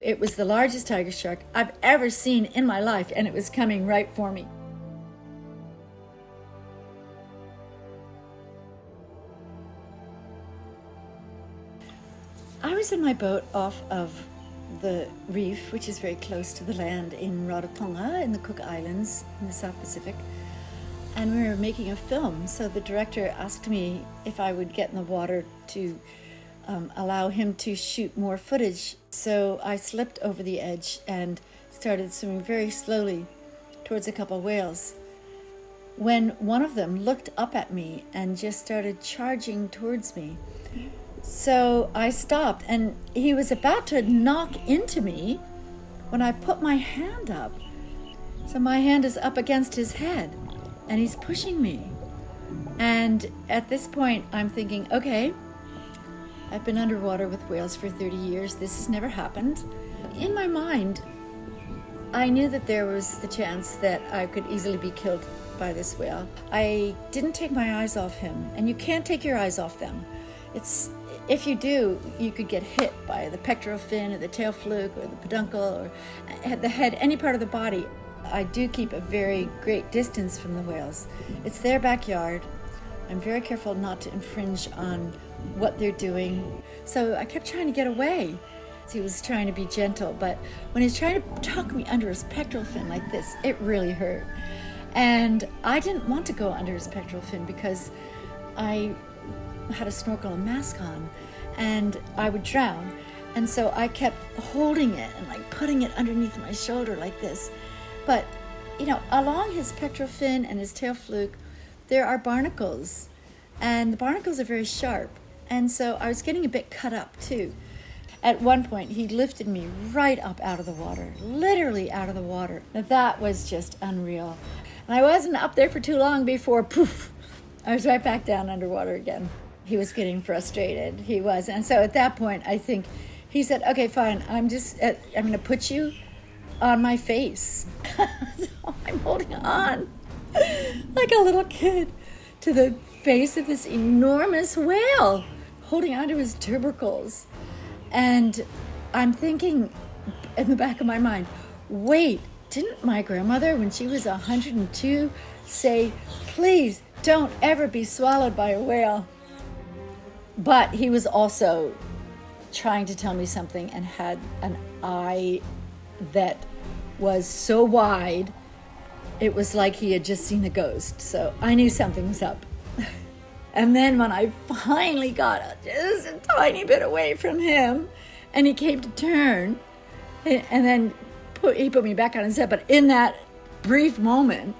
it was the largest tiger shark I've ever seen in my life, and it was coming right for me. I was in my boat off of the reef, which is very close to the land in Rarotonga in the Cook Islands in the South Pacific, and we were making a film. So the director asked me if I would get in the water to allow him to shoot more footage. So I slipped over the edge and started swimming very slowly towards a couple of whales, when one of them looked up at me and just started charging towards me. So I stopped, and he was about to knock into me when I put my hand up. So my hand is up against his head, and he's pushing me. And at this point, I'm thinking, okay, I've been underwater with whales for 30 years. This has never happened. In my mind, I knew that there was the chance that I could easily be killed by this whale. I didn't take my eyes off him, and you can't take your eyes off them. If you do, you could get hit by the pectoral fin or the tail fluke or the peduncle or the head, any part of the body. I do keep a very great distance from the whales. It's their backyard. I'm very careful not to infringe on what they're doing. So I kept trying to get away. He was trying to be gentle, but when he was trying to tuck me under his pectoral fin like this, it really hurt. And I didn't want to go under his pectoral fin because I had a snorkel and mask on, and I would drown. And so I kept holding it and like putting it underneath my shoulder like this. But, along his pectoral fin and his tail fluke, there are barnacles, and the barnacles are very sharp. And so I was getting a bit cut up too. At one point, he lifted me right up out of the water, literally out of the water. Now, that was just unreal. And I wasn't up there for too long before, poof, I was right back down underwater again. He was getting frustrated. He was. And so at that point, I think he said, okay, fine, I'm going to put you on my face. So I'm holding on like a little kid to the face of this enormous whale, holding onto his tubercles. And I'm thinking in the back of my mind, wait, didn't my grandmother, when she was 102, say, please don't ever be swallowed by a whale? But he was also trying to tell me something and had an eye that was so wide, it was like he had just seen a ghost. So I knew something was up. And then when I finally got just a tiny bit away from him, and he came to turn, and then he put me back on his head. But in that brief moment,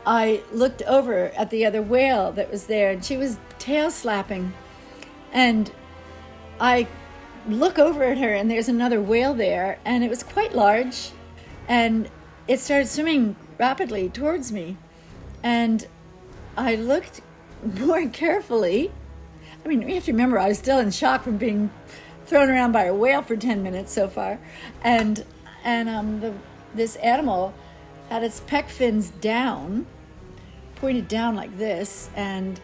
I looked over at the other whale that was there, and she was tail slapping. And I look over at her, and there's another whale there, and it was quite large, and it started swimming rapidly towards me. And I looked more carefully. I mean, you have to remember, I was still in shock from being thrown around by a whale for 10 minutes so far. And this animal had its pec fins down, pointed down like this, and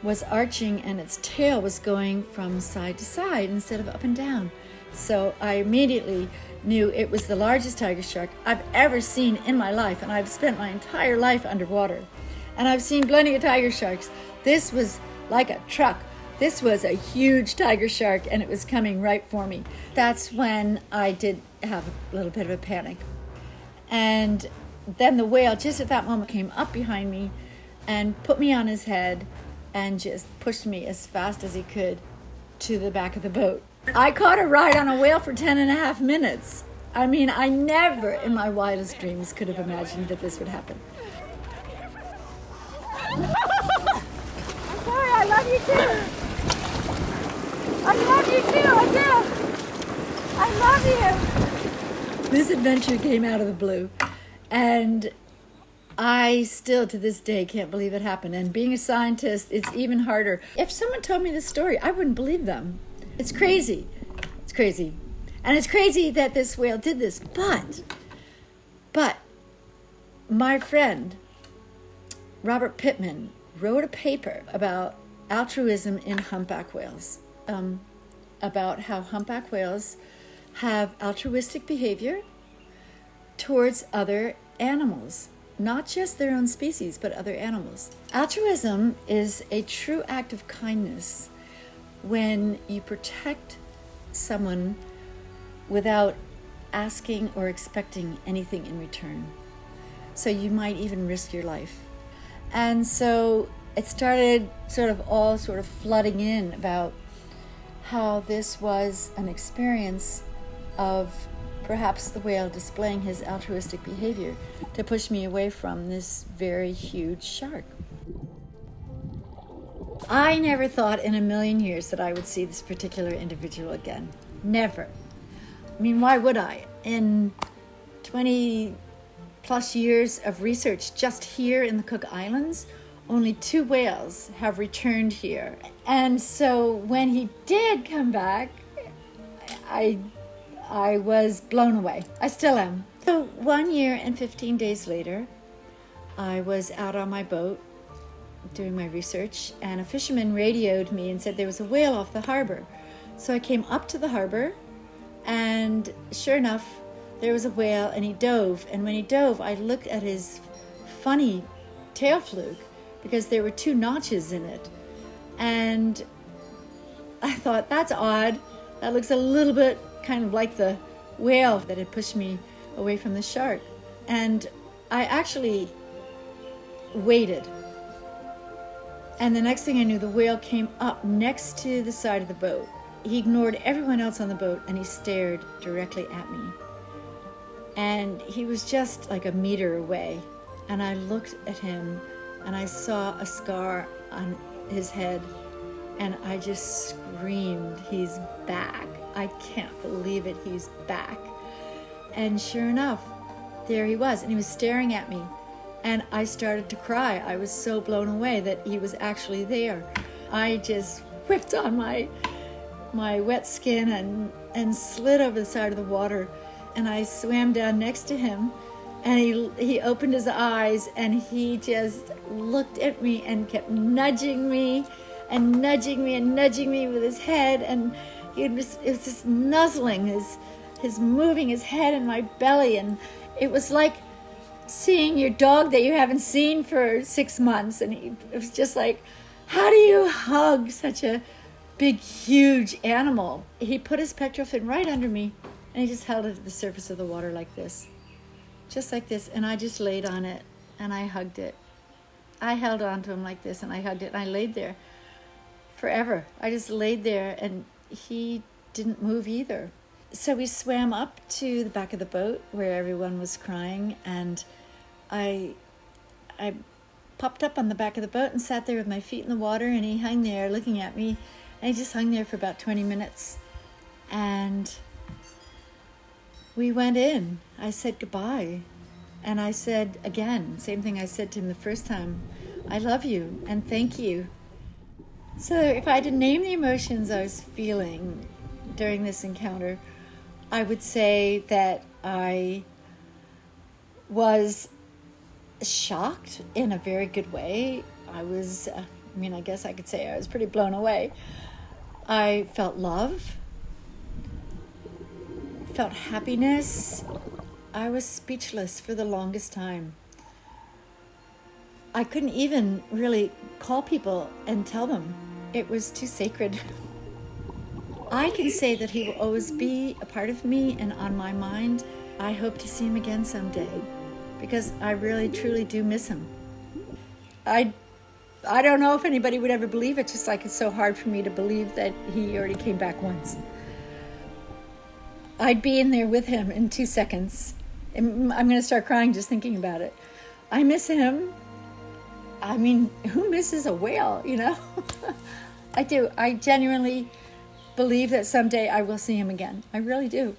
was arching, and its tail was going from side to side instead of up and down. So I immediately knew it was the largest tiger shark I've ever seen in my life, and I've spent my entire life underwater. And I've seen plenty of tiger sharks. This was like a truck. This was a huge tiger shark, and it was coming right for me. That's when I did have a little bit of a panic. And then the whale, just at that moment, came up behind me and put me on his head and just pushed me as fast as he could to the back of the boat. I caught a ride on a whale for 10.5 minutes. I mean, I never in my wildest dreams could have imagined that this would happen. I'm sorry, I love you too. I love you too, I do. I love you. This adventure came out of the blue, and I still to this day can't believe it happened. And being a scientist, it's even harder. If someone told me this story, I wouldn't believe them. It's crazy. It's crazy. And it's crazy that this whale did this. But my friend, Robert Pittman, wrote a paper about altruism in humpback whales, about how humpback whales have altruistic behavior towards other animals, not just their own species, but other animals. Altruism is a true act of kindness when you protect someone without asking or expecting anything in return. So you might even risk your life. And so it started all flooding in about how this was an experience of perhaps the whale displaying his altruistic behavior to push me away from this very huge shark. I never thought in a million years that I would see this particular individual again. Never. I mean, why would I? In 20 plus years of research just here in the Cook Islands, only 2 whales have returned here. And so when he did come back, I was blown away. I still am. So 1 year and 15 days later, I was out on my boat doing my research, and a fisherman radioed me and said there was a whale off the harbor. So I came up to the harbor, and sure enough, there was a whale, and he dove. And when he dove, I looked at his funny tail fluke because there were 2 notches in it. And I thought, that's odd. That looks a little bit kind of like the whale that had pushed me away from the shark. And I actually waited. And the next thing I knew, the whale came up next to the side of the boat. He ignored everyone else on the boat, and he stared directly at me. And he was just like a meter away. And I looked at him, and I saw a scar on his head, and I just screamed, he's back. I can't believe it, he's back. And sure enough, there he was, and he was staring at me. And I started to cry. I was so blown away that he was actually there. I just whipped on my wet skin and slid over the side of the water. And I swam down next to him, and he opened his eyes, and he just looked at me and kept nudging me and nudging me and nudging me with his head. And it was just nuzzling, his moving his head in my belly. And it was like seeing your dog that you haven't seen for 6 months. And it was just like, how do you hug such a big, huge animal? He put his pectoral fin right under me, and he just held it at the surface of the water like this. Just like this. And I just laid on it, and I hugged it. I held on to him like this, and I hugged it, and I laid there forever. I just laid there, and he didn't move either. So we swam up to the back of the boat where everyone was crying, and I popped up on the back of the boat and sat there with my feet in the water, and he hung there looking at me, and he just hung there for about 20 minutes. And we went in. I said goodbye, and I said again, same thing I said to him the first time, I love you and thank you. So if I had to name the emotions I was feeling during this encounter, I would say that I was shocked in a very good way. I guess I could say I was pretty blown away. I felt love, felt happiness. I was speechless for the longest time. I couldn't even really call people and tell them. It was too sacred. I can say that he will always be a part of me and on my mind. I hope to see him again someday, because I really, truly do miss him. I don't know if anybody would ever believe it, just like it's so hard for me to believe that he already came back once. I'd be in there with him in 2 seconds. I'm going to start crying just thinking about it. I miss him. I mean, who misses a whale, you know? I do. I genuinely believe that someday I will see him again. I really do.